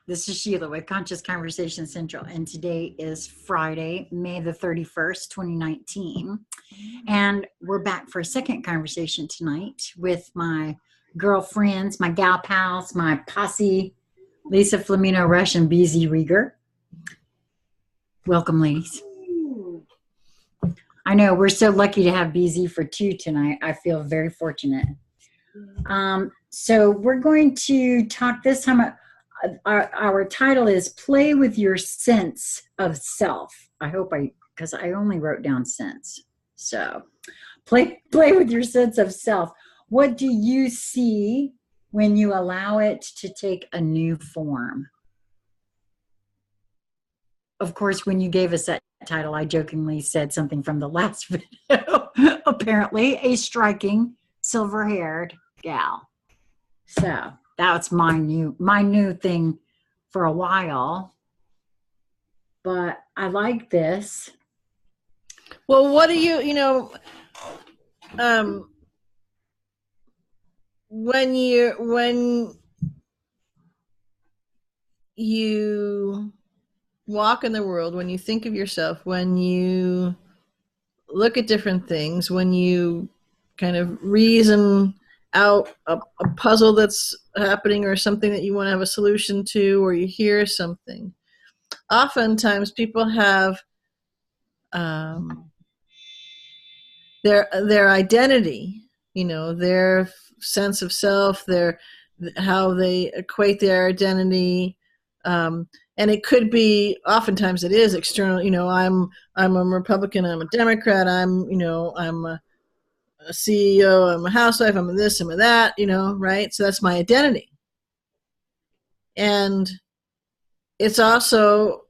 This is Sheila with Conscious Conversation Central, and today is Friday, May the 31st, 2019. And we're back for a second conversation tonight with my girlfriends, my gal pals, my posse, Lisa Flamino Rush and BZ Rieger. Welcome, ladies. I know we're so lucky to have BZ for two tonight. I feel very fortunate. So we're going to talk this time. Our title is Play with Your Sense of Self. Because I only wrote down sense. So play with your sense of self. What do you see when you allow it to take a new form? Of course, when you gave us that title, I jokingly said something from the last video. Apparently, a striking silver-haired gal. So that's my new thing for a while. But I like this. Well, what do when you walk in the world, when you think of yourself, when you look at different things, when you kind of reason out a puzzle that's happening or something that you want to have a solution to, or you hear something, oftentimes people have their identity, their sense of self, how they equate their identity, and it could be, oftentimes it is external. I'm a Republican, I'm a Democrat, I'm a CEO, I'm a housewife, I'm a this, I'm a that, right? So that's my identity. And it's also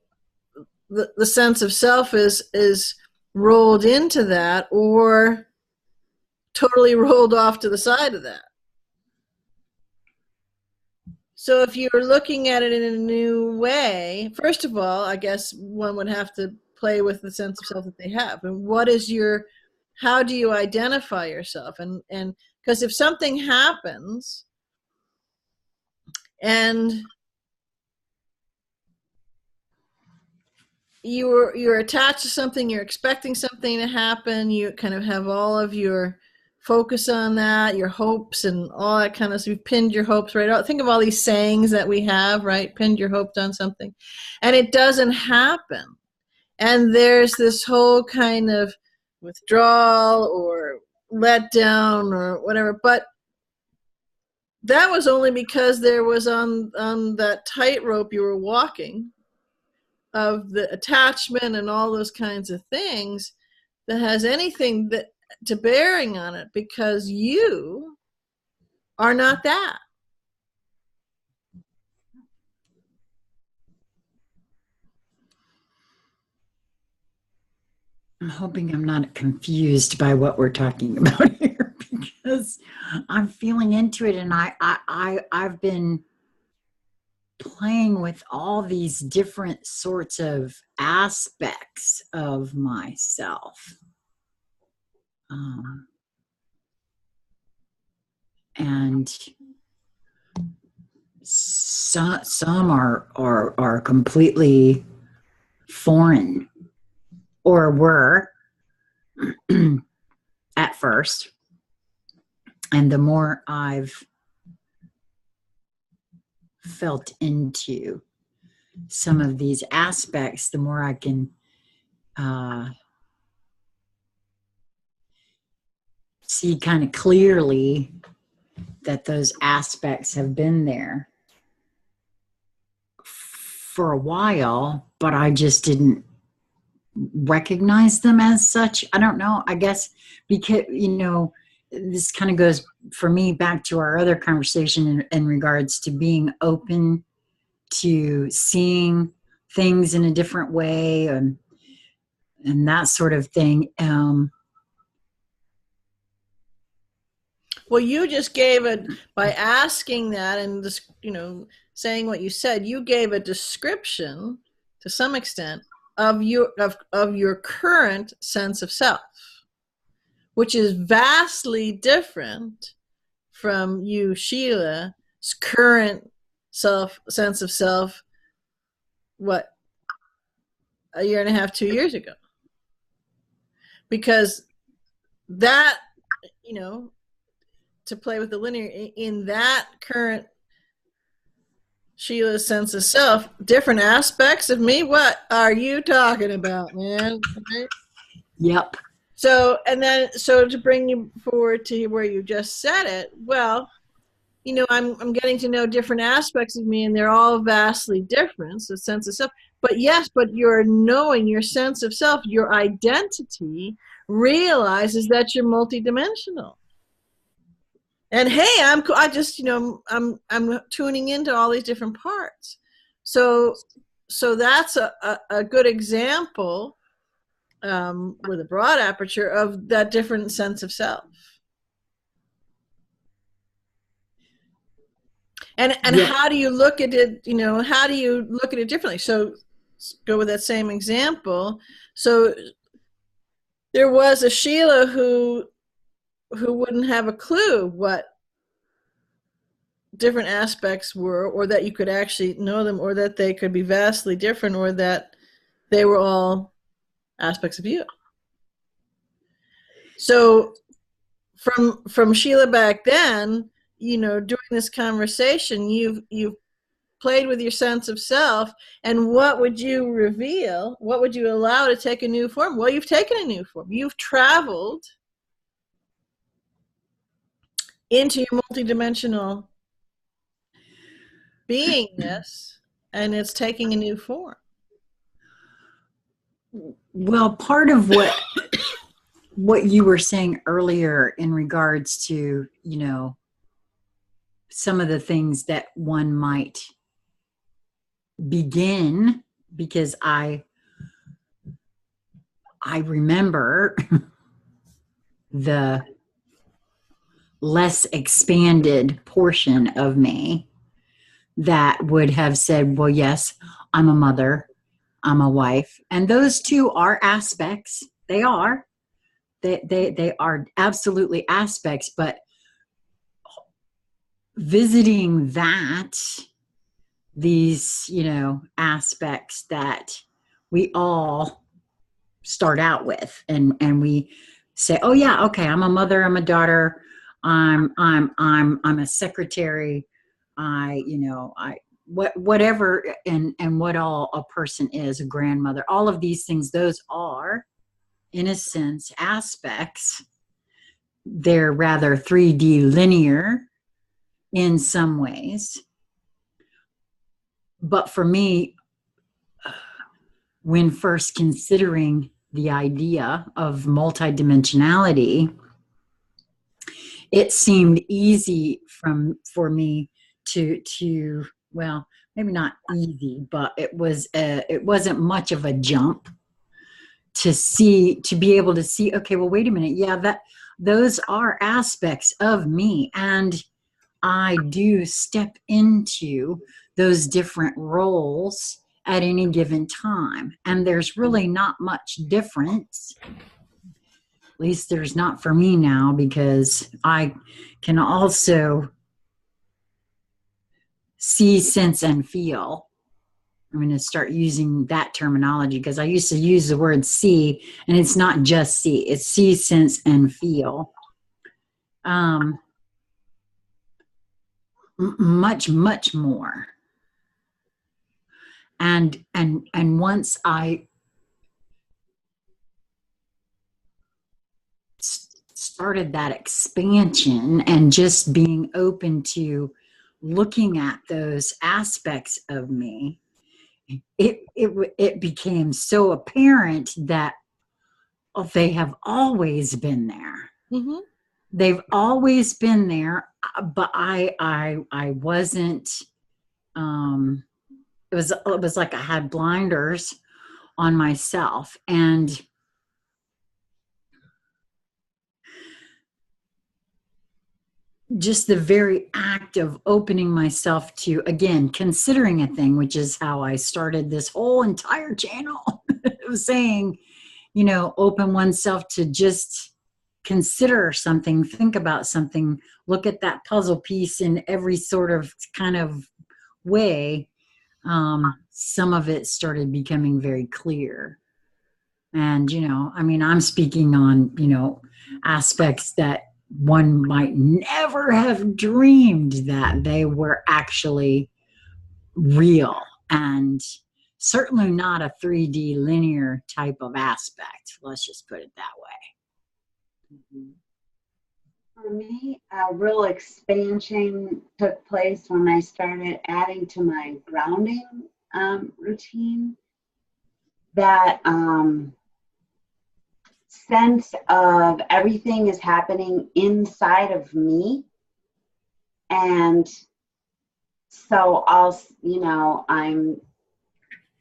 the sense of self is rolled into that or totally rolled off to the side of that. So if you're looking at it in a new way, first of all, I guess one would have to play with the sense of self that they have. And how do you identify yourself? And because if something happens and you're attached to something, you're expecting something to happen, you kind of have all of your focus on that, your hopes and all that kind of stuff. You've pinned your hopes right out. Think of all these sayings that we have, right? Pinned your hopes on something. And it doesn't happen. And there's this whole kind of withdrawal or letdown or whatever. But that was only because there was on that tightrope you were walking of the attachment and all those kinds of things that has anything to bearing on it, because you are not that. I'm hoping I'm not confused by what we're talking about here, because I'm feeling into it, and I've been playing with all these different sorts of aspects of myself. And some are completely foreign, or were at first. And the more I've felt into some of these aspects, the more I can see kind of clearly that those aspects have been there for a while, but I just didn't recognize them as such. I don't know. I guess because, this kind of goes for me back to our other conversation in regards to being open to seeing things in a different way and that sort of thing. Well, you just gave by asking that and just, saying what you said, you gave a description to some extent of your current sense of self, which is vastly different from you, Sheila's current sense of self what, a year and a half, 2 years ago. Because that, you know, to play with the linear in that current Sheila's sense of self, different aspects of me. What are you talking about, man? Right? Yep. So, and then, so to bring you forward to where you just said it, well, you know, I'm getting to know different aspects of me, and they're all vastly different. So, sense of self. But yes, but your knowing, your sense of self, your identity realizes that you're multidimensional. And hey, I just, you know, I'm tuning into all these different parts. So that's a good example, with a broad aperture, of that different sense of self. And Yeah. how do you look at it? You know, how do you look at it differently? So go with that same example. So there was a Sheila who wouldn't have a clue what different aspects were, or that you could actually know them, or that they could be vastly different, or that they were all aspects of you. So from Sheila back then, you know, during this conversation, you've played with your sense of self, and what would you reveal? What would you allow to take a new form? Well, you've taken a new form. You've traveled into your multidimensional beingness, and it's taking a new form. Well, part of what you were saying earlier in regards to, you know, some of the things that one might begin, because I remember the less expanded portion of me that would have said, well, yes, I'm a mother, I'm a wife. And those two are aspects. They are. They are absolutely aspects, but visiting that, these, you know, aspects that we all start out with, and we say, oh yeah, okay, I'm a mother, I'm a daughter, I'm a secretary, whatever, and what all a person is, a grandmother, all of these things, those are, in a sense, aspects. They're rather 3D linear in some ways. But for me, when first considering the idea of multidimensionality, it seemed easy for me to well, maybe not easy, but it wasn't much of a jump to be able to see, okay, well, wait a minute, yeah, those are aspects of me, and I do step into those different roles at any given time, and there's really not much difference. At least there's not for me now, because I can also see, sense, and feel. I'm going to start using that terminology, because I used to use the word see, and it's not just see, it's see, sense, and feel. Much, much more. And once I started that expansion and just being open to looking at those aspects of me, it became so apparent that they have always been there. Mm-hmm. They've always been there, but I wasn't. It was like I had blinders on myself, and just the very act of opening myself to, again, considering a thing, which is how I started this whole entire channel. It was saying, you know, open oneself to just consider something, think about something, look at that puzzle piece in every sort of kind of way. some of it started becoming very clear. And, I mean, I'm speaking on, aspects that one might never have dreamed that they were actually real, and certainly not a 3D linear type of aspect. Let's just put it that way. For me, a real expansion took place when I started adding to my grounding routine. That sense of everything is happening inside of me. And so I'm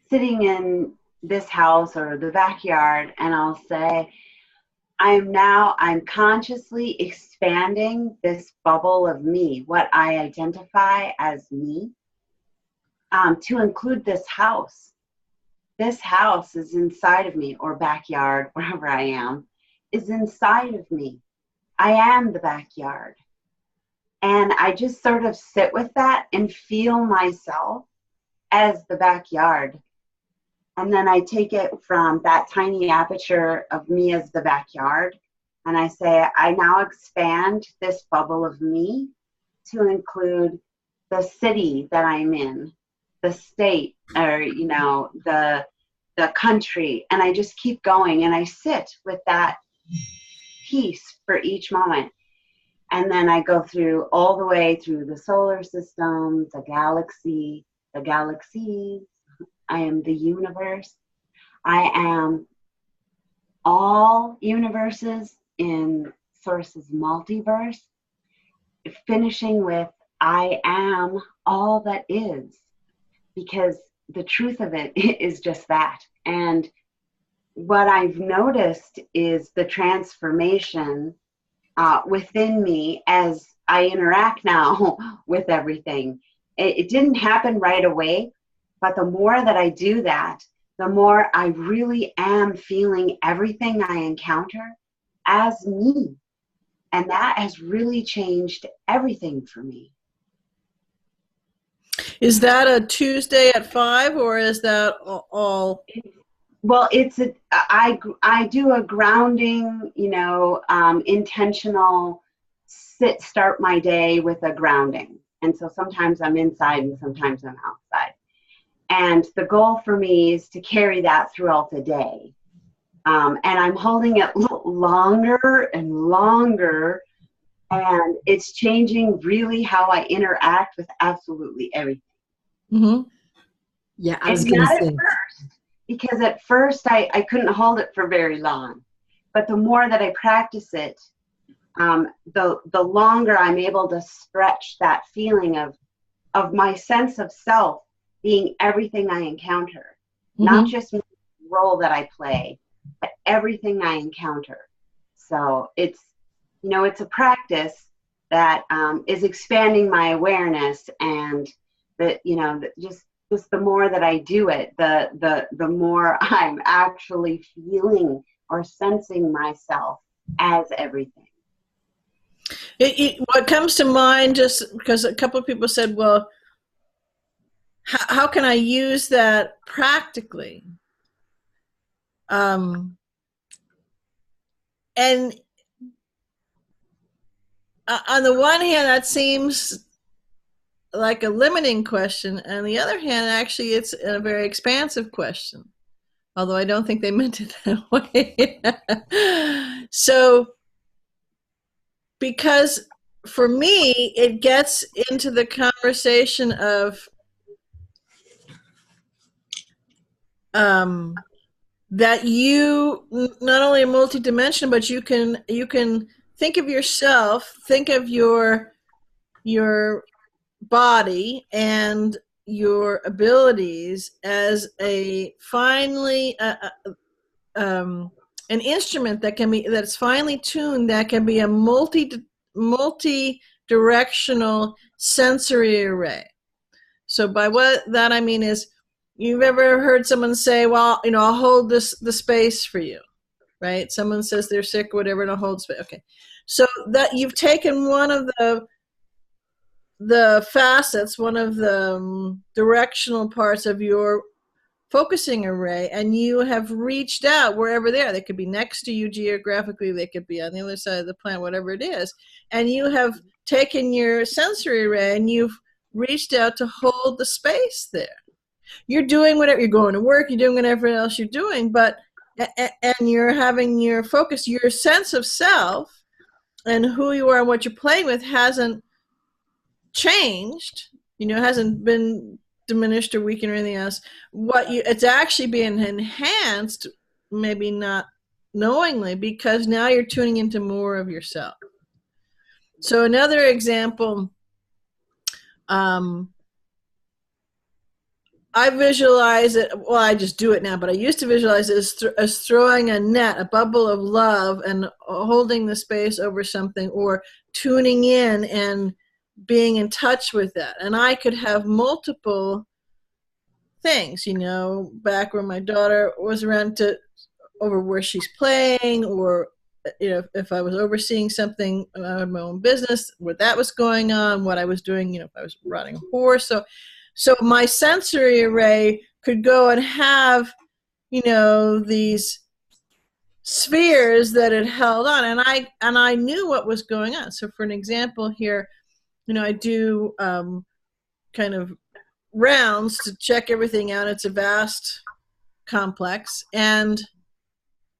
sitting in this house or the backyard, and I'll say, I'm consciously expanding this bubble of me, what I identify as me, to include this house. This house is inside of me, or backyard, wherever I am, is inside of me. I am the backyard. And I just sort of sit with that and feel myself as the backyard. And then I take it from that tiny aperture of me as the backyard, and I say, I now expand this bubble of me to include the city that I'm in, the state, or, the country. And I just keep going, and I sit with that piece for each moment. And then I go through all the way through the solar system, the galaxy, the galaxies. I am the universe. I am all universes in Source's multiverse, finishing with I am all that is, because the truth of it is just that. And what I've noticed is the transformation within me as I interact now with everything. It didn't happen right away, but the more that I do that, the more I really am feeling everything I encounter as me. And that has really changed everything for me. Is that a Tuesday at 5, or is that all? Well, I do a grounding, intentional start my day with a grounding. And so sometimes I'm inside and sometimes I'm outside. And the goal for me is to carry that throughout the day. And I'm holding it longer and longer. And it's changing really how I interact with absolutely everything. Mm-hmm. Yeah, I was going to say. At first, because at first I couldn't hold it for very long. But the more that I practice it, the longer I'm able to stretch that feeling of my sense of self being everything I encounter, not just the role that I play, but everything I encounter. So it's a practice that is expanding my awareness, and that just the more that I do it, the more I'm actually feeling or sensing myself as everything. What comes to mind, just because a couple of people said, well, how can I use that practically? And on the one hand, that seems like a limiting question. On the other hand, actually, it's a very expansive question, although I don't think they meant it that way. So, because for me, it gets into the conversation of that you not only are multidimensional, but you can think of yourself, think of your body and your abilities as a finely an instrument that's finely tuned, that can be a multi-directional sensory array. So by what that I mean is, you've ever heard someone say, well, I'll hold the space for you, right? Someone says they're sick or whatever, and I'll hold space. Okay. So that you've taken one of the the facets, one of the directional parts of your focusing array, and you have reached out wherever they are. They could be next to you geographically, they could be on the other side of the planet, whatever it is. And you have taken your sensory array and you've reached out to hold the space there. You're doing whatever, you're going to work, you're doing whatever else you're doing, but and you're having your focus, your sense of self and who you are and what you're playing with hasn't changed, hasn't been diminished or weakened or anything else. It's actually being enhanced, maybe not knowingly, because now you're tuning into more of yourself. So another example, I visualize it, well, I just do it now, but I used to visualize it as throwing a net, a bubble of love, and holding the space over something, or tuning in and being in touch with that. And I could have multiple things, back when my daughter was around, over where she's playing, or if I was overseeing something, I had my own business, what that was going on, what I was doing, if I was riding a horse. So my sensory array could go and have, these spheres that it held on, and I knew what was going on. So for an example here, I do kind of rounds to check everything out. It's a vast complex, and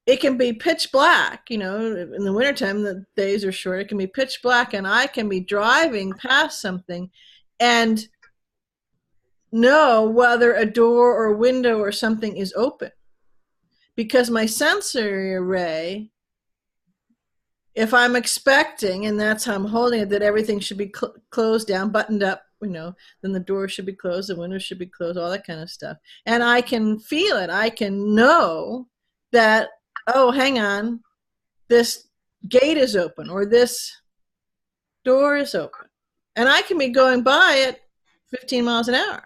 it can be pitch black. In the wintertime, the days are short. It can be pitch black, and I can be driving past something and know whether a door or window or something is open, because my sensory array, if I'm expecting, and that's how I'm holding it, that everything should be closed down, buttoned up, then the door should be closed, the windows should be closed, all that kind of stuff. And I can feel it. I can know that, oh, hang on, this gate is open, or this door is open. And I can be going by at 15 miles an hour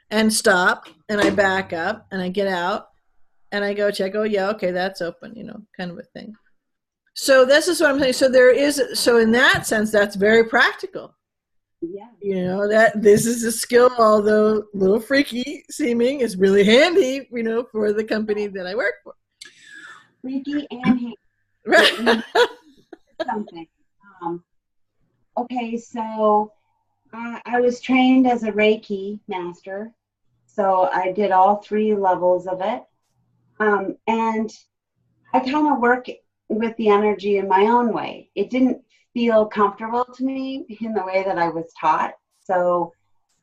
and stop, and I back up, and I get out, and I go check, oh, yeah, okay, that's open, kind of a thing. So this is what I'm saying. So in that sense, that's very practical. Yeah. That this is a skill, although a little freaky seeming, is really handy, for the company that I work for. Freaky and handy. Right. Something. Okay, so I was trained as a Reiki master, so I did all 3 levels of it. And I kind of work with the energy in my own way. It didn't feel comfortable to me in the way that I was taught. So,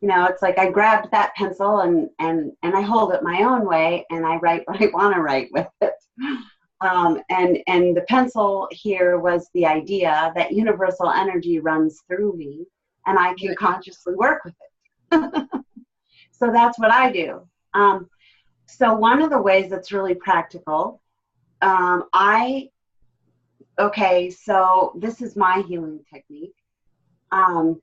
it's like I grabbed that pencil and I hold it my own way, and I write what I want to write with it. And the pencil here was the idea that universal energy runs through me, and I can consciously work with it. So that's what I do. So one of the ways that's really practical, so this is my healing technique. And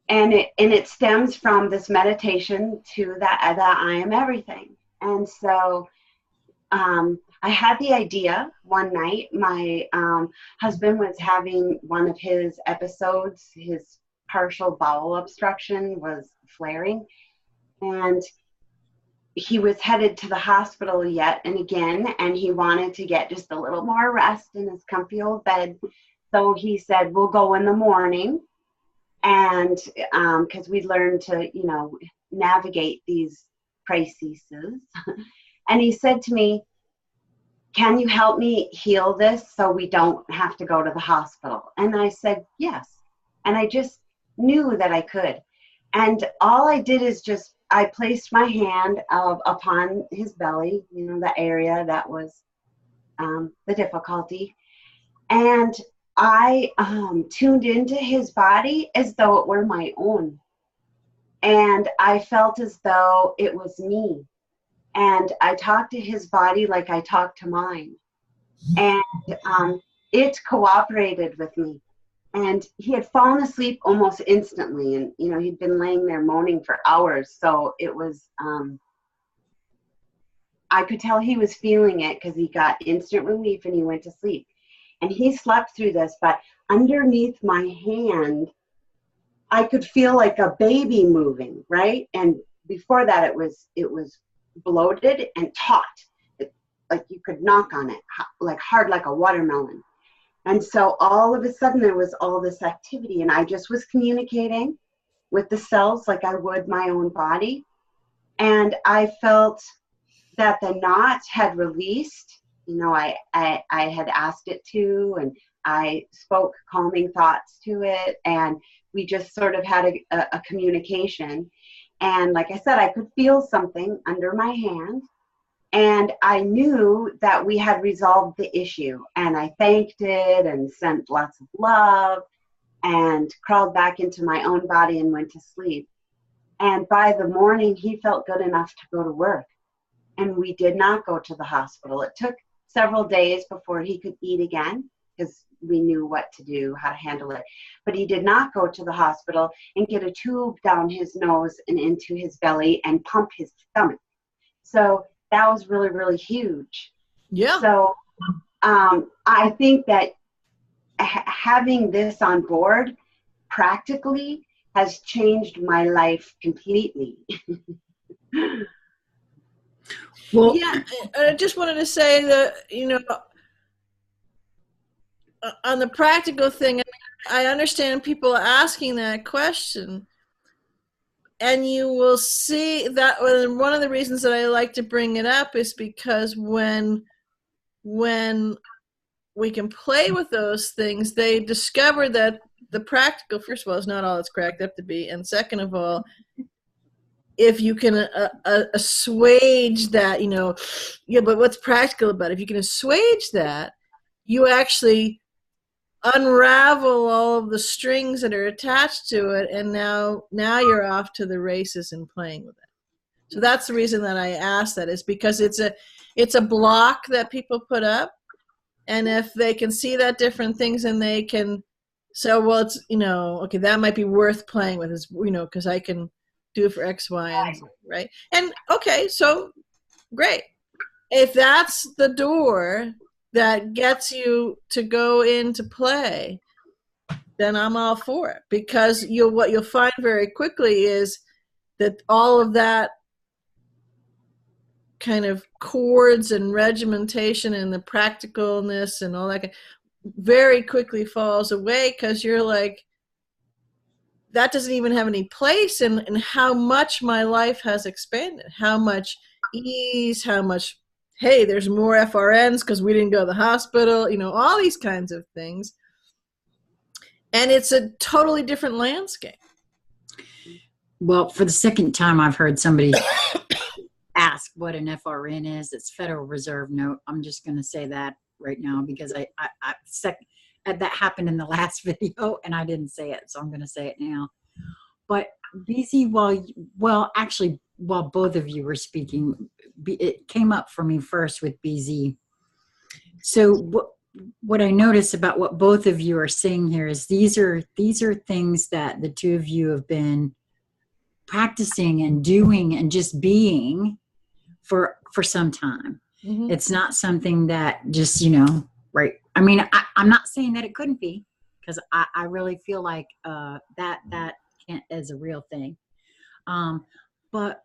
it stems from this meditation to that I am everything. And so I had the idea one night. My husband was having one of his episodes. His partial bowel obstruction was flaring, and he was headed to the hospital yet and again, and he wanted to get just a little more rest in his comfy old bed. So he said, we'll go in the morning, and because we learned to, navigate these crises. And he said to me, can you help me heal this so we don't have to go to the hospital? And I said, yes. And I just knew that I could. And all I did is I placed my hand upon his belly, the area that was the difficulty. And I tuned into his body as though it were my own. And I felt as though it was me. And I talked to his body like I talked to mine. And it cooperated with me. And he had fallen asleep almost instantly. And, he'd been laying there moaning for hours. So it was, I could tell he was feeling it because he got instant relief and he went to sleep. and he slept through this, but underneath my hand, I could feel like a baby moving, right? And before that, it was bloated and taut. Like you could knock on it, like hard like a watermelon. And so all of a sudden there was all this activity, and I just was communicating with the cells like I would my own body. And I felt that the knot had released. You know, I had asked it to, and I spoke calming thoughts to it, and we just sort of had a communication. And like I said, I could feel something under my hand, and I knew that we had resolved the issue. And I thanked it and sent lots of love and crawled back into my own body and went to sleep. And by the morning, he felt good enough to go to work. And we did not go to the hospital. It took several days before he could eat again, because we knew what to do, how to handle it. But he did not go to the hospital and get a tube down his nose and into his belly and pump his stomach. So that was really, really huge. Yeah. So I think that having this on board practically has changed my life completely. Well, yeah, I just wanted to say that, you know, on the practical thing, I understand people asking that question, and you will see that one of the reasons that I like to bring it up is because when we can play with those things, they discover that the practical, first of all, is not all it's cracked up to be, and second of all, if you can assuage that, you know, yeah, but what's practical about it? If you can assuage that, you actually unravel all of the strings that are attached to it, and now you're off to the races and playing with it. So that's the reason that I asked that, is because it's a block that people put up, and if they can see that different things, and they can, so, well, it's, you know, okay, that might be worth playing with, is, you know, because I can do it for X, Y, and Z, right? And okay, so great. If that's the door that gets you to go into play, then I'm all for it, because what you'll find very quickly is that all of that kind of chords and regimentation and the practicalness and all that very quickly falls away, because you're like, that doesn't even have any place in how much my life has expanded, how much ease, how much, hey, there's more FRNs because we didn't go to the hospital, you know, all these kinds of things. And it's a totally different landscape. Well, for the second time, I've heard somebody ask what an FRN is. It's Federal Reserve Note. I'm just going to say that right now, because that happened in the last video and I didn't say it, so I'm going to say it now. But BZ, while both of you were speaking, it came up for me first with BZ. So what I notice about what both of you are saying here is these are things that the two of you have been practicing and doing and just being for some time. Mm-hmm. It's not something that just, you know, right. I mean, I'm not saying that it couldn't be, because I really feel like that is a real thing. But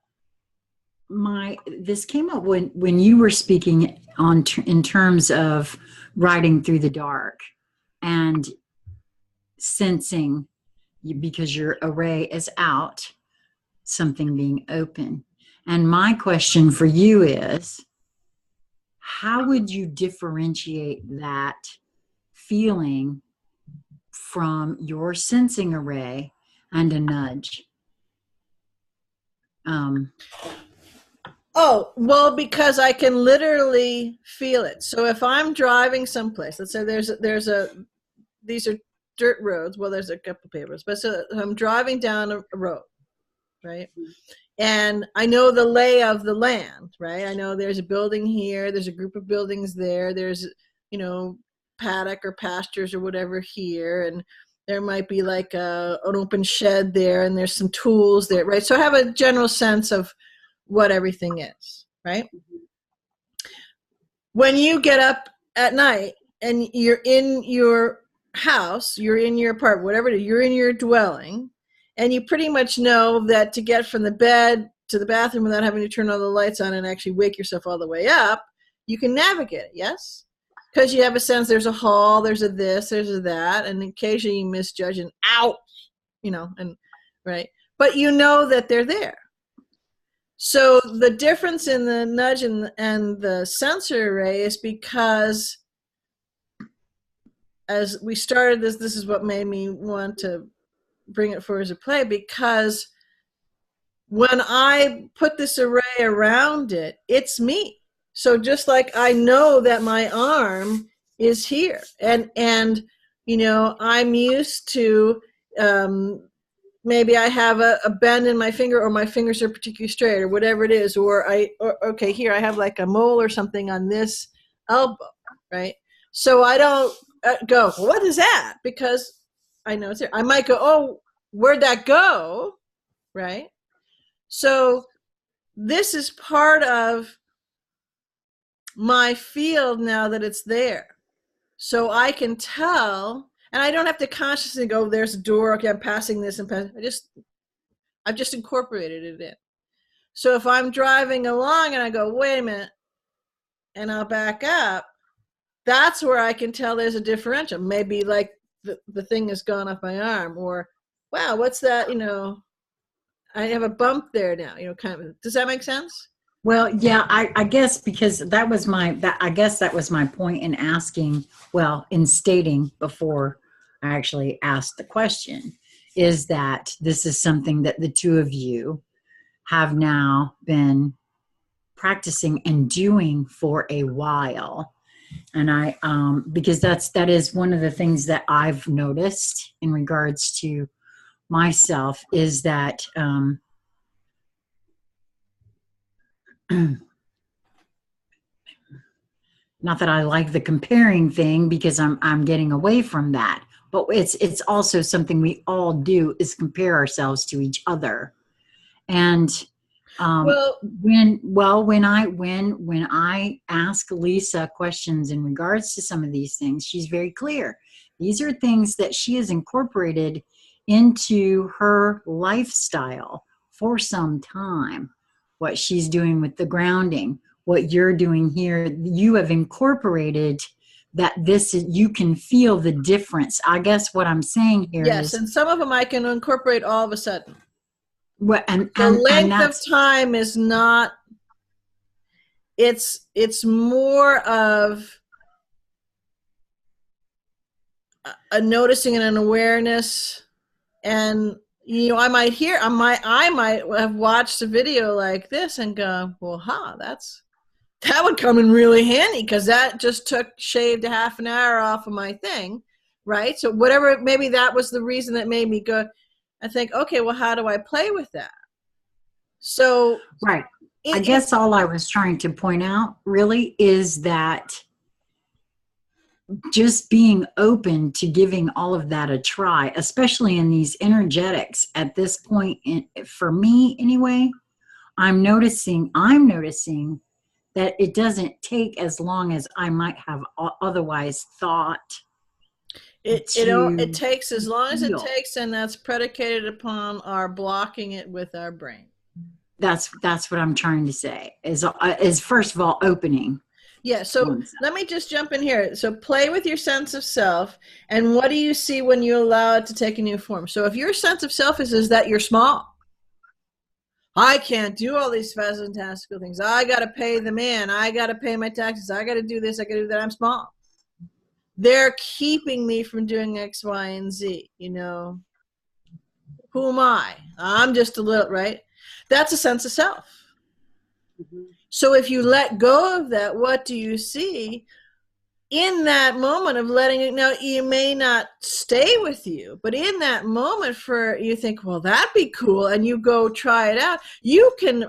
this came up when you were speaking in terms of riding through the dark and sensing, because your array is out, something being open. And my question for you is, how would you differentiate that feeling from your sensing array and a nudge? Oh, well, because I can literally feel it. So if I'm driving someplace, let's say these are dirt roads. Well, there's a couple pavers, but so I'm driving down a road, right? And I know the lay of the land, right? I know there's a building here, there's a group of buildings there, there's, you know, paddock or pastures or whatever here, and there might be like an open shed there, and there's some tools there, right? So I have a general sense of what everything is, right? When you get up at night and you're in your house, you're in your apartment, whatever it is, you're in your dwelling, and you pretty much know that to get from the bed to the bathroom without having to turn all the lights on and actually wake yourself all the way up, you can navigate it, yes? Because you have a sense there's a hall, there's a this, there's a that, and occasionally you misjudge and out, and right. But you know that they're there. So the difference in the nudge and the sensor array is because as we started this is what made me want to bring it forward as a play, because when I put this array around it, it's me. So just like I know that my arm is here, and I'm used to maybe I have a bend in my finger, or my fingers are particularly straight, or whatever it is, or okay, here I have like a mole or something on this elbow, right? So I don't go, well, what is that? Because I know it's there. I might go, oh, where'd that go, right? So this is part of my field now that it's there. So I can tell, and I don't have to consciously go, there's a door, okay, I'm passing this and passing. I've just incorporated it in. So if I'm driving along and I go, wait a minute, and I'll back up, that's where I can tell there's a differential. Maybe like the thing has gone off my arm, or wow, what's that? I have a bump there now. Kind of. Does that make sense? Well, yeah, I guess because that was my point in asking, in stating before I actually asked the question, is that this is something that the two of you have now been practicing and doing for a while. And because that is one of the things that I've noticed in regards to myself, is that not that I like the comparing thing, because I'm getting away from that, but it's also something we all do, is compare ourselves to each other. And when I ask Lisa questions in regards to some of these things, she's very clear. These are things that she has incorporated into her lifestyle for some time. What she's doing with the grounding, what you're doing here, you have incorporated that you can feel the difference. I guess what I'm saying here is, yes, and some of them I can incorporate all of a sudden. Well, the length of time is not, it's more of a noticing and an awareness. And I might have watched a video like this and go, well, that would come in really handy, because that just shaved a half an hour off of my thing, right? So whatever, maybe that was the reason that made me go, I think, okay, well, how do I play with that? So right. I guess all I was trying to point out really is that just being open to giving all of that a try, especially in these energetics at this point, for me anyway, I'm noticing that it doesn't take as long as I might have otherwise thought. It takes as long as it takes, and that's predicated upon our blocking it with our brain. That's what I'm trying to say, is first of all opening. Yeah, so let me just jump in here. So play with your sense of self, and what do you see when you allow it to take a new form? So if your sense of self is that you're small, I can't do all these fantastical things, I got to pay the man, I got to pay my taxes, I got to do this, I got to do that, I'm small. They're keeping me from doing X, Y, and Z, Who am I? I'm just a little, right? That's a sense of self. Mm-hmm. So if you let go of that, what do you see? In that moment of letting it, now you may not stay with you, but in that moment you think, well, that'd be cool, and you go try it out.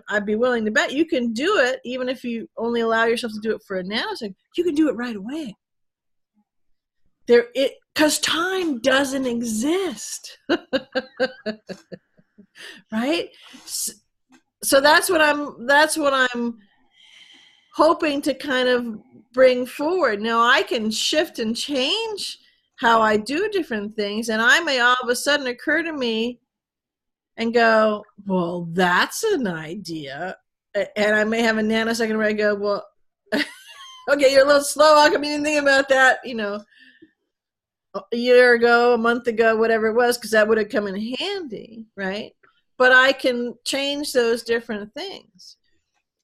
I'd be willing to bet you can do it, even if you only allow yourself to do it for a nanosecond, you can do it right away. Because time doesn't exist. Right? So that's what I'm hoping to kind of bring forward. Now I can shift and change how I do different things, and I may all of a sudden occur to me and go, well, that's an idea. And I may have a nanosecond where I go, well, okay, you're a little slow. How come you didn't think about that, a year ago, a month ago, whatever it was, because that would have come in handy, right? But I can change those different things.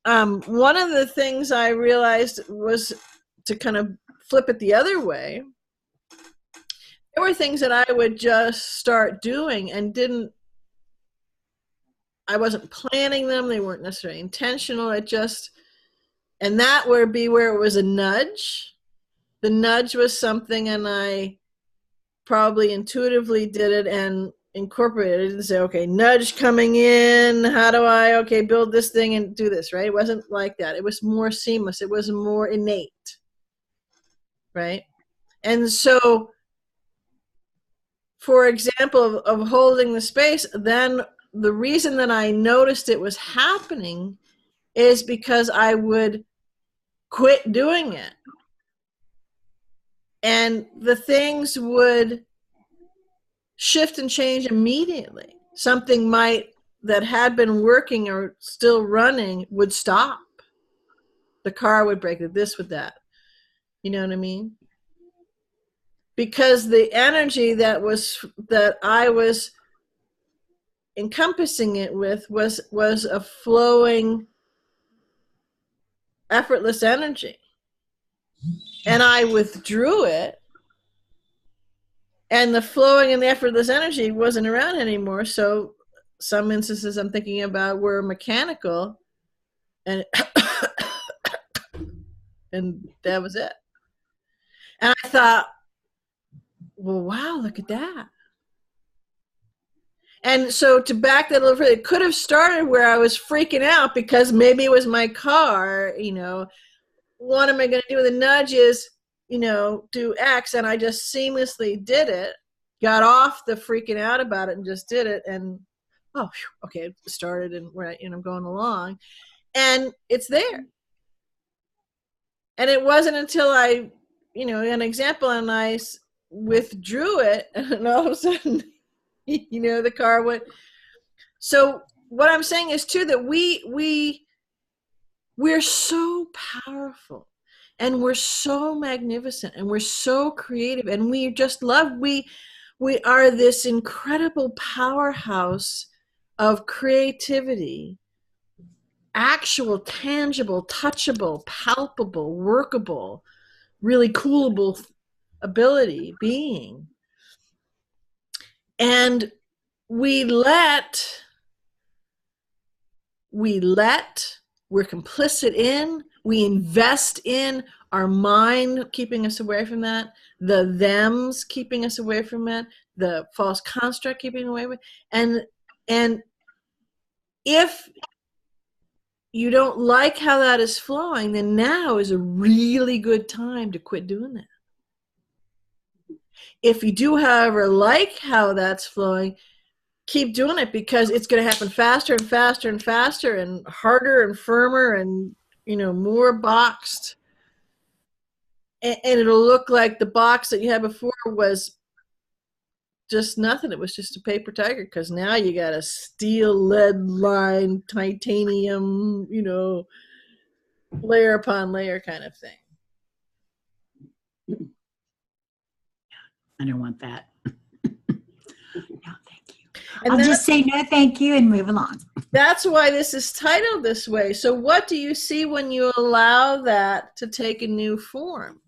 One of the things I realized was to kind of flip it the other way. There were things that I would just start doing and I wasn't planning them. They weren't necessarily intentional. And that would be where it was a nudge. The nudge was something, and I probably intuitively did it and incorporated it and say, okay, nudge coming in. How do I, build this thing and do this, right? It wasn't like that. It was more seamless. It was more innate, right? And so, for example, of holding the space, then the reason that I noticed it was happening is because I would quit doing it. And the things would shift and change immediately. Something that had been working or still running would stop. The car would break, this with that. You know what I mean? Because the energy that I was encompassing it with was a flowing, effortless energy. And I withdrew it, and the flowing and the effortless energy wasn't around anymore. So some instances I'm thinking about were mechanical, and and that was it. And I thought, well, wow, look at that. And so to back that a little further, it could have started where I was freaking out because maybe it was my car, what am I going to do with a nudge is, do X, and I just seamlessly did it, got off the freaking out about it and just did it, and it started, and I'm going along, and it's there. And it wasn't until I, an example, and I withdrew it, and all of a sudden, the car went. So what I'm saying is too that we're so powerful, and we're so magnificent, and we're so creative, and we just love, we are this incredible powerhouse of creativity, actual, tangible, touchable, palpable, workable, really coolable ability, being. And we're complicit in, we invest in our mind, keeping us away from that, the thems keeping us away from it, the false construct keeping away with, and if you don't like how that is flowing, then now is a really good time to quit doing that. If you do, however, like how that's flowing, keep doing it, because it's going to happen faster and faster and faster and harder and firmer and, more boxed. And it'll look like the box that you had before was just nothing. It was just a paper tiger, because now you got a steel, lead line, titanium, layer upon layer kind of thing. I don't want that. No, thank you. And I'll just say no, thank you, and move along. That's why this is titled this way. So what do you see when you allow that to take a new form?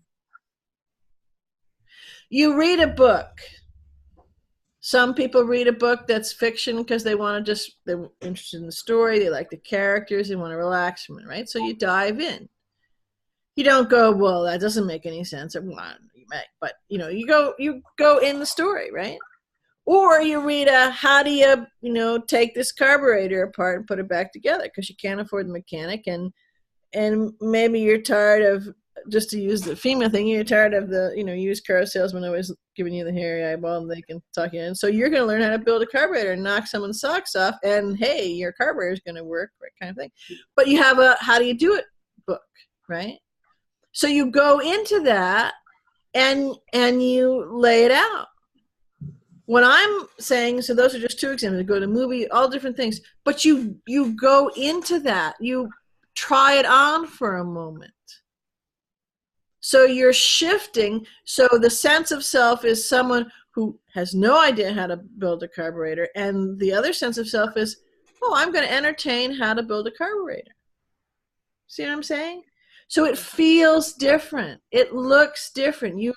You read a book. Some people read a book that's fiction because they're interested in the story, they like the characters, they want to relax from it, right? So you dive in. You don't go, well, that doesn't make any sense. But you go in the story, right? Or you read how do you take this carburetor apart and put it back together, because you can't afford the mechanic, and maybe you're tired of, just to use the female thing, you're tired of the used car salesman always giving you the hairy eyeball and they can talk you in. So you're going to learn how to build a carburetor and knock someone's socks off, and hey, your carburetor is going to work, right, kind of thing. But you have a how do you do it book, right? So you go into that and you lay it out. What I'm saying, so those are just two examples. Go to a movie, all different things, but you go into that. You try it on for a moment. So you're shifting. So the sense of self is someone who has no idea how to build a carburetor, and the other sense of self is, oh, I'm going to entertain how to build a carburetor. See what I'm saying? So it feels different. It looks different. You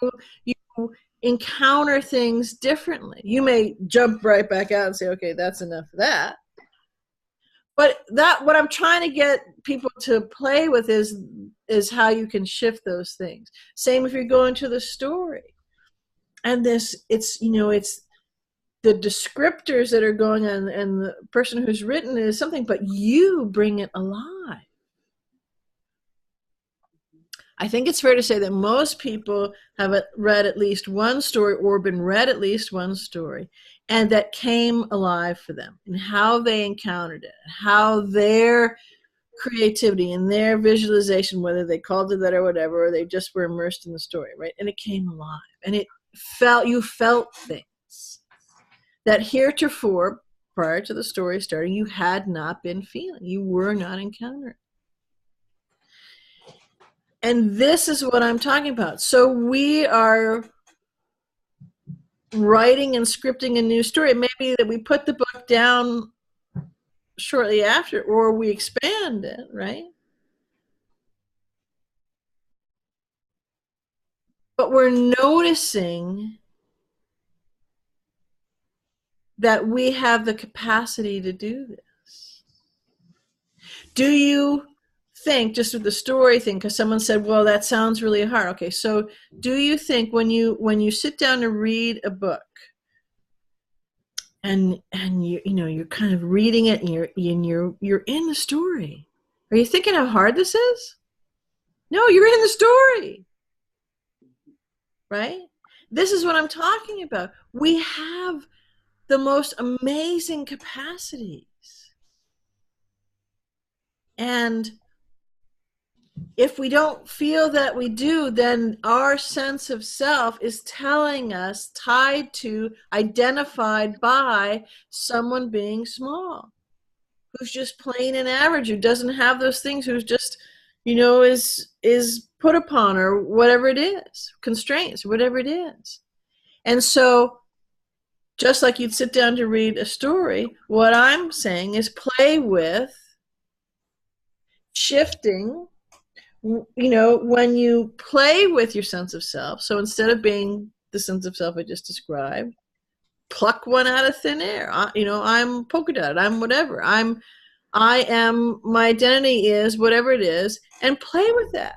encounter things differently. You may jump right back out and say, okay, that's enough of that. But what I'm trying to get people to play with is how you can shift those things. Same if you're going to the story. And it's the descriptors that are going on, and the person who's written it is something, but you bring it alive. I think it's fair to say that most people have read at least one story or been read at least one story, and that came alive for them, and how they encountered it, how their creativity and their visualization, whether they called it that or whatever, or they just were immersed in the story, right? And it came alive, and you felt things that heretofore, prior to the story starting, you had not been feeling, you were not encountering. And this is what I'm talking about. So we are writing and scripting a new story. It may be that we put the book down shortly after, or we expand it, right? But we're noticing that we have the capacity to do this. Do you think, just with the story thing, because someone said, well, that sounds really hard. Okay, so do you think when you sit down to read a book, and you're kind of reading it, and you're in the story, are you thinking how hard this is? No, you're in the story, right? This is what I'm talking about. We have the most amazing capacities, and if we don't feel that we do, then our sense of self is telling us, tied to, identified by someone being small, who's just plain and average, who doesn't have those things, who's just, is put upon, or whatever it is, constraints, whatever it is. And so, just like you'd sit down to read a story, what I'm saying is play with shifting. When you play with your sense of self, so instead of being the sense of self I just described, pluck one out of thin air. I'm polka dot, I'm whatever. I am, my identity is whatever it is, and play with that.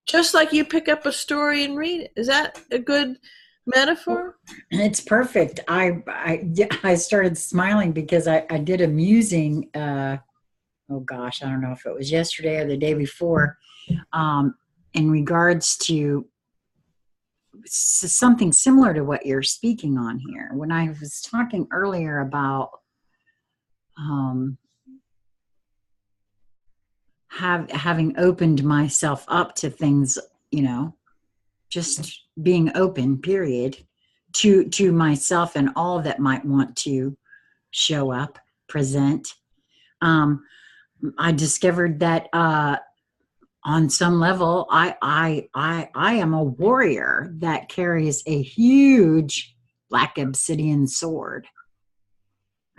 Just like you pick up a story and read it. Is that a good metaphor? It's perfect. I started smiling because I did a musing, oh gosh, I don't know if it was yesterday or the day before, in regards to something similar to what you're speaking on here. When I was talking earlier about having opened myself up to things, just being open, period, to myself and all that might want to show up, present. I discovered that on some level, I am a warrior that carries a huge black obsidian sword,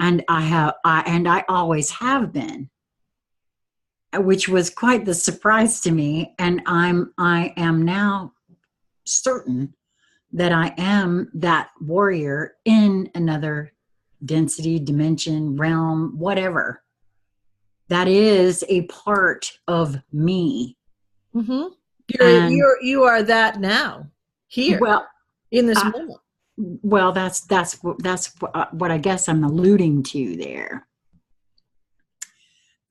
and I always have been, which was quite the surprise to me. And I am now certain that I am that warrior in another density, dimension, realm, whatever. That is a part of me. Mm-hmm. You are that now, here, in this moment. Well, that's what I guess I'm alluding to there.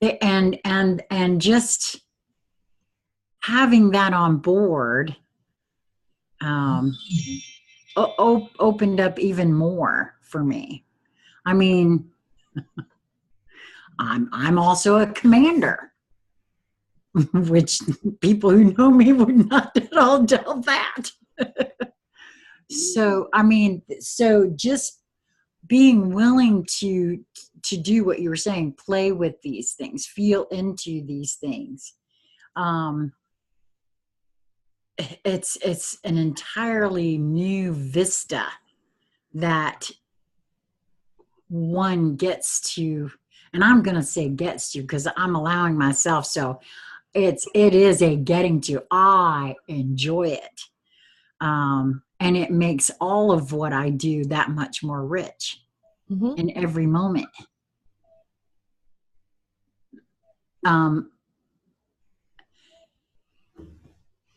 And just having that on board opened up even more for me. I mean, I'm also a commander. which people who know me would not at all doubt that. So, I mean, so just being willing to do what you were saying, play with these things, feel into these things. It's an entirely new vista that one gets to, and I'm going to say gets to because I'm allowing myself. So it is a getting to. I enjoy it. And it makes all of what I do that much more rich in every moment.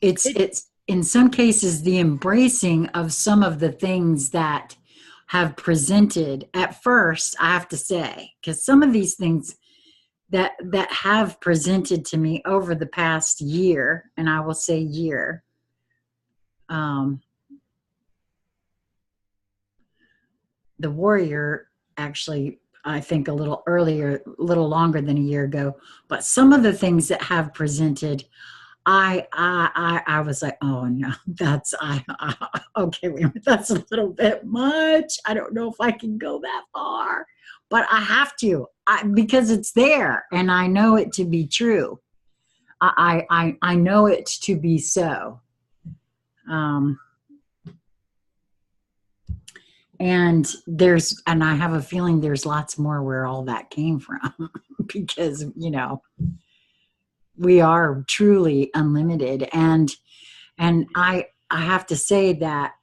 It's in some cases the embracing of some of the things that have presented at first, I have to say, because some of these things that have presented to me over the past year, and I will say year, the warrior actually, I think a little earlier, a little longer than a year ago, but some of the things that have presented, I was like, oh no, that's okay, wait a minute, that's a little bit much. I don't know if I can go that far, but I have to, because it's there, and I know it to be true. I know it to be so. And I have a feeling there's lots more where all that came from, because, we are truly unlimited. And I have to say that,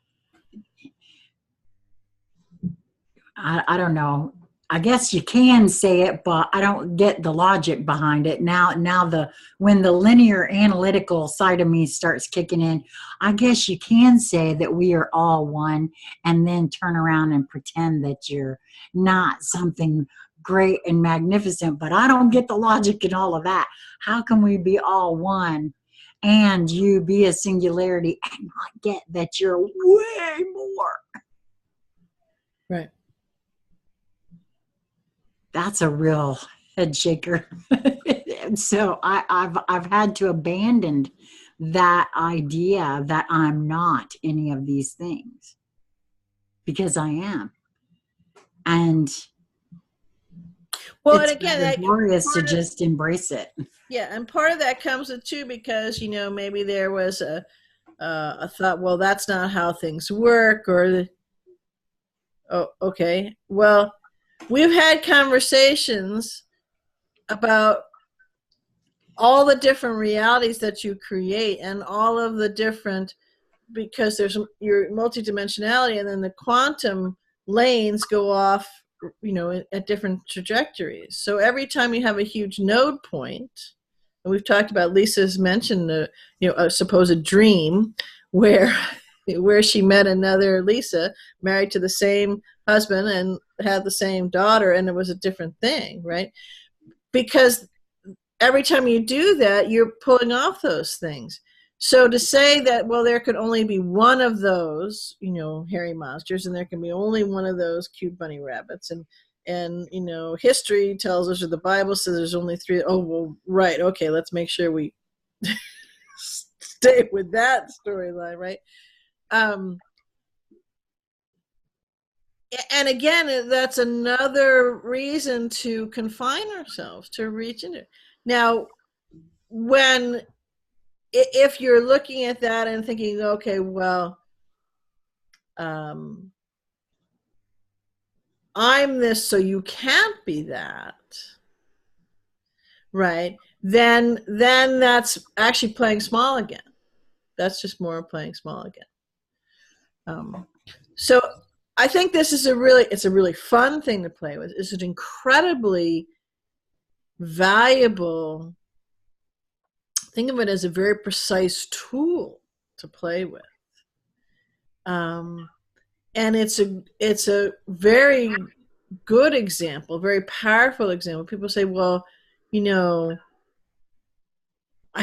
I don't know, I guess you can say it, but I don't get the logic behind it. Now when the linear analytical side of me starts kicking in, I guess you can say that we are all one, and then turn around and pretend that you're not something great and magnificent. But I don't get the logic in all of that. How can we be all one and you be a singularity and not get that you're way more? Right. That's a real head shaker. And so I've had to abandon that idea that I'm not any of these things, because I am. And well, it's and again, glorious to just embrace it. Yeah, and part of that comes with too, because maybe there was a thought, well, that's not how things work, or oh, okay, well, we've had conversations about all the different realities that you create, and all of the different, because there's your multidimensionality, and then the quantum lanes go off, at different trajectories. So every time you have a huge node point, and we've talked about, Lisa's mentioned a supposed dream where she met another Lisa, married to the same husband and had the same daughter, and it was a different thing, right? Because every time you do that, you're pulling off those things. So to say that, well, there could only be one of those, hairy monsters, and there can be only one of those cute bunny rabbits, and history tells us, or the Bible says there's only three. Oh, well, right. Okay, let's make sure we stay with that storyline, right? And again, that's another reason to confine ourselves, to reach into it. Now, if you're looking at that and thinking, okay, well, I'm this, so you can't be that, right? Then that's actually playing small again. That's just more playing small again. So I think this is it's a really fun thing to play with. It's an incredibly valuable, think of it as a very precise tool to play with. And it's a very good example, very powerful example. People say, well, I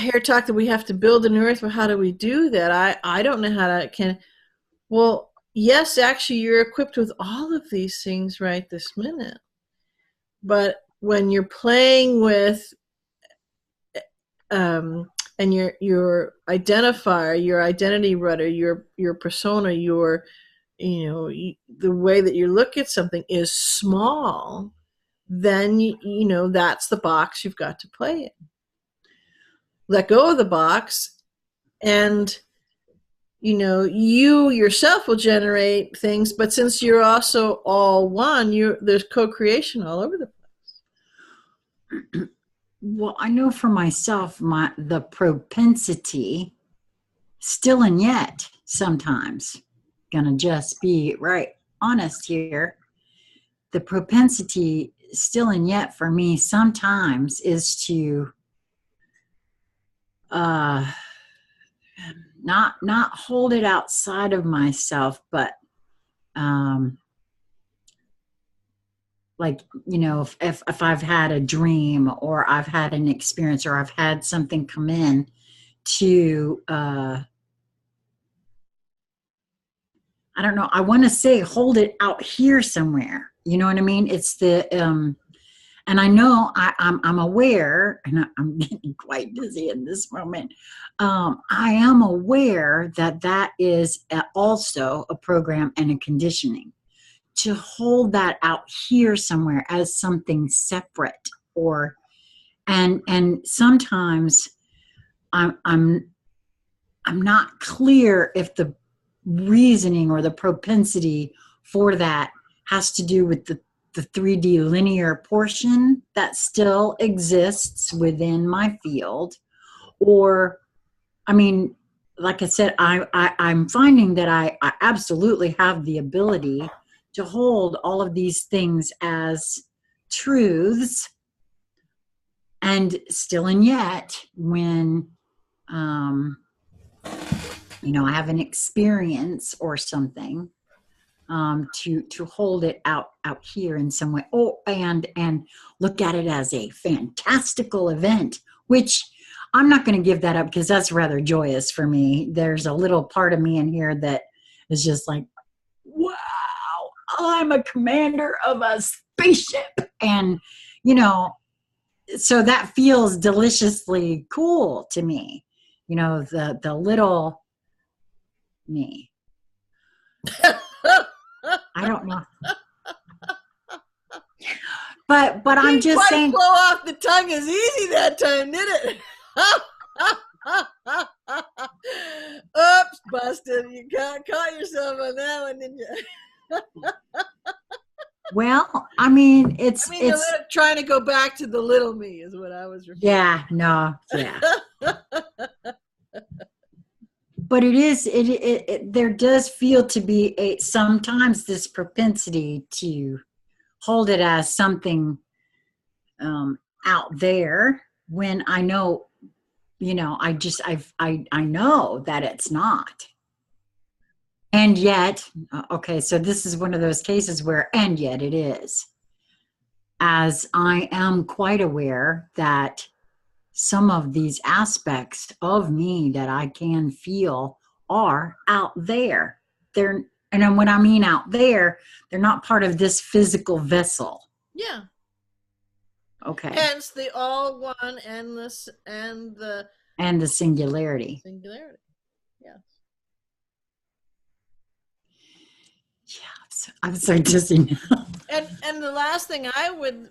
hear talk that we have to build an earth. Well, how do we do that? I don't know how to. Well, yes, actually, you're equipped with all of these things right this minute. But when you're playing with and your identifier, your identity rudder, your persona, your the way that you look at something is small, then that's the box you've got to play in. Let go of the box, and you yourself will generate things, but since you're also all one, there's co-creation all over the place. Well, I know for myself, the propensity, still and yet, sometimes, gonna just be right honest here, the propensity still and yet for me sometimes is to not hold it outside of myself, but like, if I've had a dream or I've had an experience or I've had something come in to I don't know, I want to say hold it out here somewhere, you know what I mean? It's the and I know I'm aware, and I'm getting quite dizzy in this moment. I am aware that is also a program and a conditioning. To hold that out here somewhere as something separate, and sometimes I'm not clear if the reasoning or the propensity for that has to do with the 3D linear portion that still exists within my field, or, I mean, like I said, I'm finding that I absolutely have the ability to hold all of these things as truths, and still and yet, when I have an experience or something, to hold it out here in some way. Oh, and look at it as a fantastical event, which I'm not going to give that up because that's rather joyous for me. There's a little part of me in here that is just like, wow, I'm a commander of a spaceship. And, so that feels deliciously cool to me. The little me. I don't know. But I'm just saying. Blow off the tongue as easy that time, did it? Oops, busted. You caught yourself on that one, didn't you? Well, I mean, it's trying to go back to the little me is what I was referring to. Yeah. But it is, there does feel to be sometimes this propensity to hold it as something out there, when I know, I know that it's not. And yet, okay, so this is one of those cases where, and yet it is. As I am quite aware that some of these aspects of me that I can feel are out there. And when I mean out there, they're not part of this physical vessel. Yeah. Okay. Hence the all one and the singularity. Singularity. Yes. Yeah, I'm so dizzy now. And the last thing I would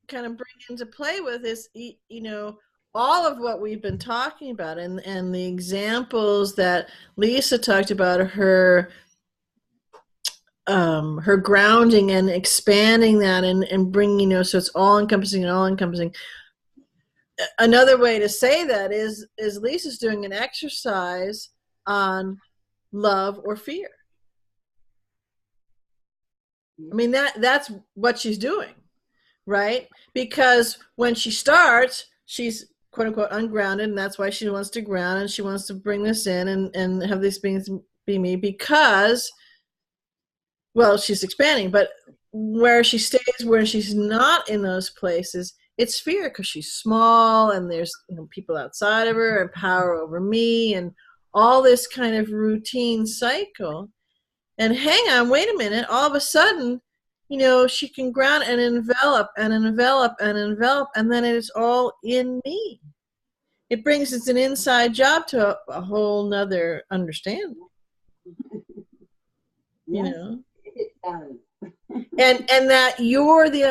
kind of bring into play with is, all of what we've been talking about, and the examples that Lisa talked about, her grounding and expanding that and bringing, so it's all encompassing and all encompassing. Another way to say that is Lisa's doing an exercise on love or fear. I mean, that's what she's doing, right? Because when she starts, she's quote unquote ungrounded, and that's why she wants to ground, and she wants to bring this in and have these beings be me, because, well, she's expanding, but where she stays, where she's not in those places, it's fear, because she's small and there's people outside of her and power over me and all this kind of routine cycle. And hang on, wait a minute, all of a sudden, she can ground and envelop and envelop and envelop, and then it's all in me. it's an inside job to a whole nother understanding. You Yes, know? it does. And that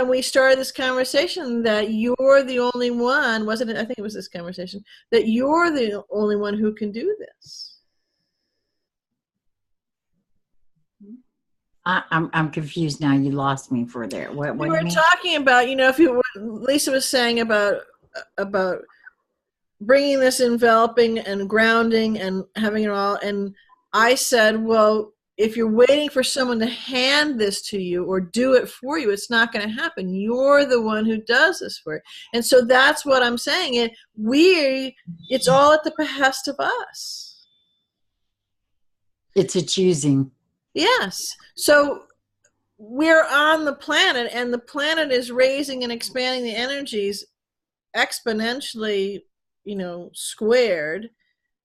we started this conversation that you're the only one, wasn't it? I think it was this conversation, that you're the only one who can do this. I'm confused now. You lost me for there. What We do you were mean? talking about, if you Lisa was saying about bringing this enveloping and grounding and having it all, and I said, well, if you're waiting for someone to hand this to you or do it for you, it's not going to happen. You're the one who does this for you. And so that's what I'm saying. It's all at the behest of us. It's a choosing. Yes. So we're on the planet, and the planet is raising and expanding the energies exponentially, squared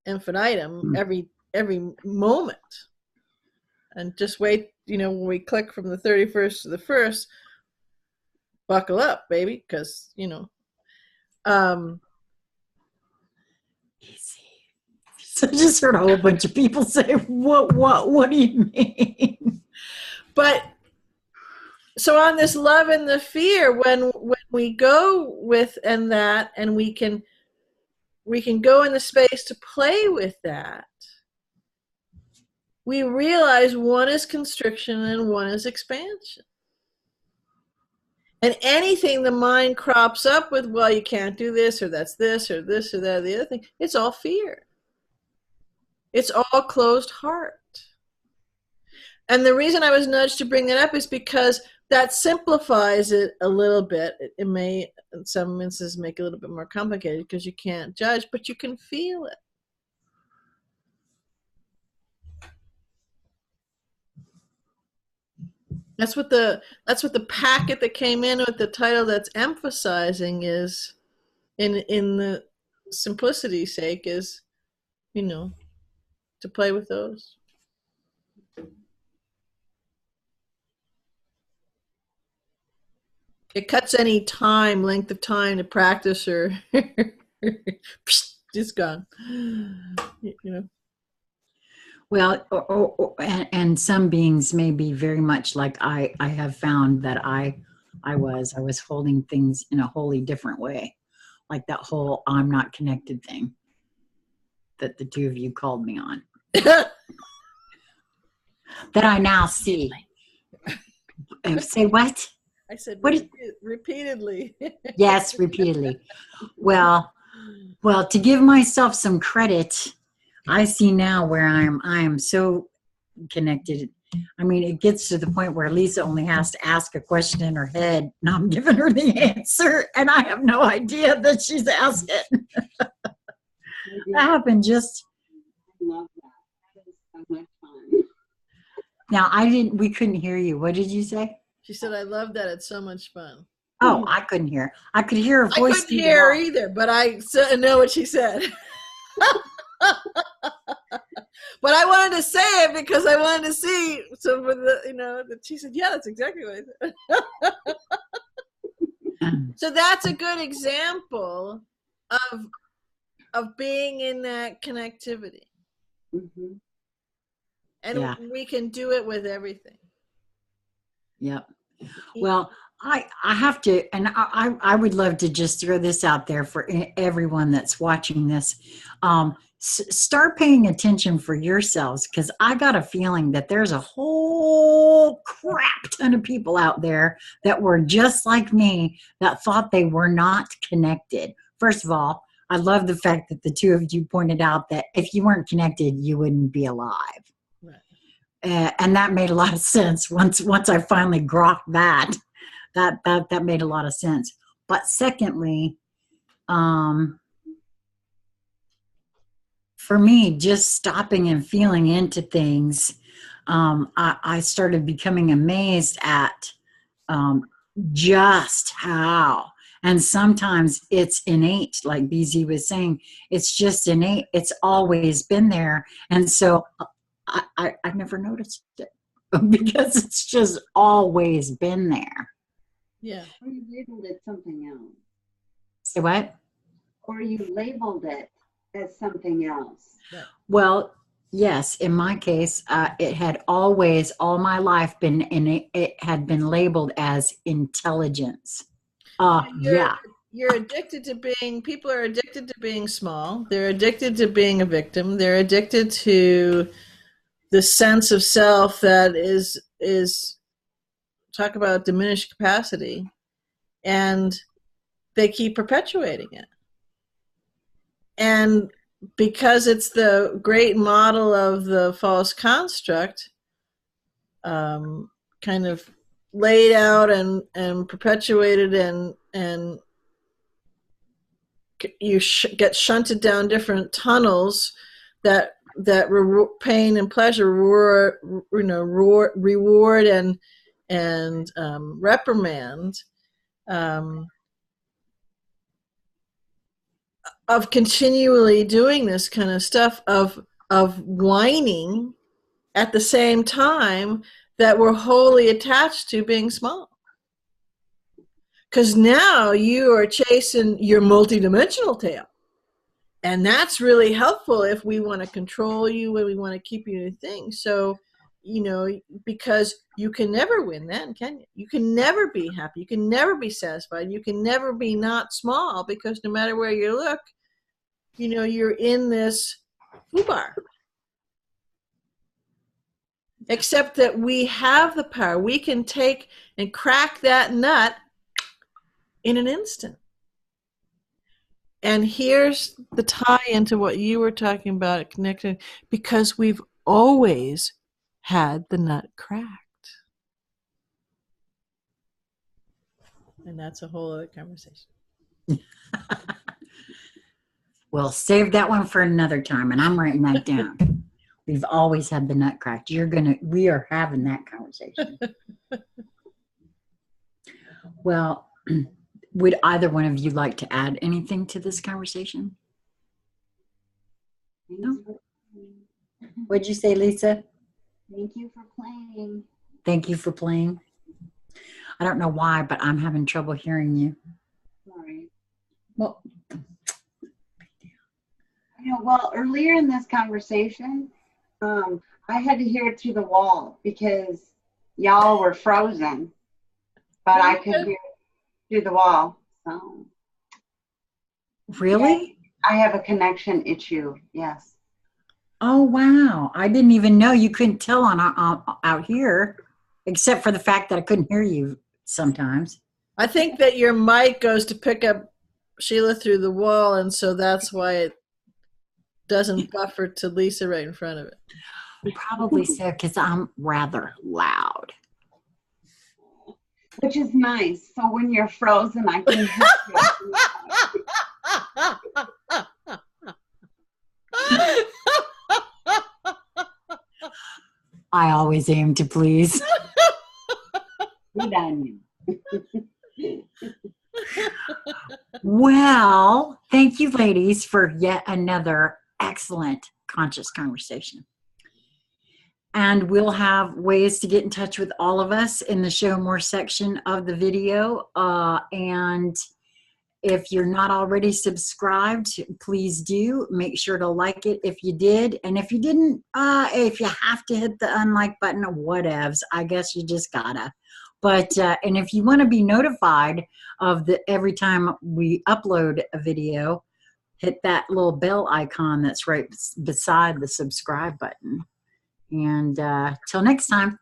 infinitum every moment. And just wait, when we click from the 31st to the 1st, buckle up, baby, because, Easy. So I just heard a whole bunch of people say, what do you mean? but so on this love and the fear, when we go with that, and we can go in the space to play with that, we realize one is constriction and one is expansion. And anything the mind crops up with, well, you can't do this, or that's this, or this, or that, or the other thing, it's all fear. It's all closed heart. And the reason I was nudged to bring that up is because that simplifies it a little bit. It may, in some instances, make it a little bit more complicated because you can't judge, but you can feel it. That's what the packet that came in with the title that's emphasizing is, in the simplicity's sake, is, to play with those. It cuts any length of time to practice, or just gone. Well, and some beings may be very much like I have found that I was holding things in a wholly different way, like that whole I'm not connected thing that the two of you called me on. That I now see. Say what? I said what repeatedly. Yes, repeatedly. Well, to give myself some credit, I see now where I am so connected. I mean, it gets to the point where Lisa only has to ask a question in her head, and I'm giving her the answer, and I have no idea that she's asked it. That happened just. I love that. That is so much fun. Now, we couldn't hear you. What did you say? She said, I love that. It's so much fun. Oh, I couldn't hear. I could hear her voice. I couldn't hear her either, but I know what she said. But I wanted to say it because I wanted to see. So for that she said, yeah, that's exactly what I said. So that's a good example of being in that connectivity. Mm-hmm. And we can do it with everything. Yep. Well, I have to, and I would love to just throw this out there for everyone that's watching this. Start paying attention for yourselves, because I got a feeling that there's a whole crap ton of people out there that were just like me, that thought they were not connected. First of all, I love the fact that the two of you pointed out that if you weren't connected, you wouldn't be alive. Right. And that made a lot of sense once I finally grokked that. That made a lot of sense. But secondly, for me, just stopping and feeling into things, I started becoming amazed at just how, and sometimes it's innate, like BZ was saying, it's just innate. It's always been there. And so I never noticed it because it's just always been there. Yeah. Or you labeled it something else. Say what? or you labeled it as something else. Well, yes, in my case, it had always, all my life, been it had been labeled as intelligence. Yeah. You're addicted to being, people are addicted to being small. They're addicted to being a victim. They're addicted to the sense of self that is talk about diminished capacity, and they keep perpetuating it. And because it's the great model of the false construct, kind of laid out and perpetuated, and you get shunted down different tunnels that pain and pleasure reward and reprimand, of continually doing this kind of stuff, of whining at the same time that we're wholly attached to being small. Because now you are chasing your multidimensional tail. And that's really helpful if we want to control you, when we want to keep you in things. So, because you can never win then, can you? You can never be happy. You can never be satisfied. You can never be not small, because no matter where you look, you're in this foobar. Except that we have the power. We can take and crack that nut in an instant. And here's the tie into what you were talking about, connected, because we've always had the nut cracked. And that's a whole other conversation. Well, save that one for another time, and I'm writing that down. We've always had the nut cracked. We are having that conversation. Well, would either one of you like to add anything to this conversation? No? What'd you say, Lisa? Thank you for playing. Thank you for playing. I don't know why, but I'm having trouble hearing you. Sorry. Well, well, earlier in this conversation, I had to hear it through the wall because y'all were frozen, but I could hear it through the wall. So, really? I have a connection issue. Yes. Oh, wow. I didn't even know. You couldn't tell on out here, except for the fact that I couldn't hear you sometimes. I think that your mic goes to pick up Sheila through the wall, and so that's why it doesn't buffer to Lisa right in front of it. Probably so, because I'm rather loud. Which is nice. So when you're frozen, I can hear you. I always aim to please. Good on you. Well, thank you, ladies, for yet another excellent conscious conversation. And we'll have ways to get in touch with all of us in the show more section of the video. And if you're not already subscribed, please do. Make sure to like it if you did. And if you didn't, if you have to hit the unlike button, whatevs, I guess you just gotta. But, and if you want to be notified of every time we upload a video, hit that little bell icon that's right beside the subscribe button. And till next time.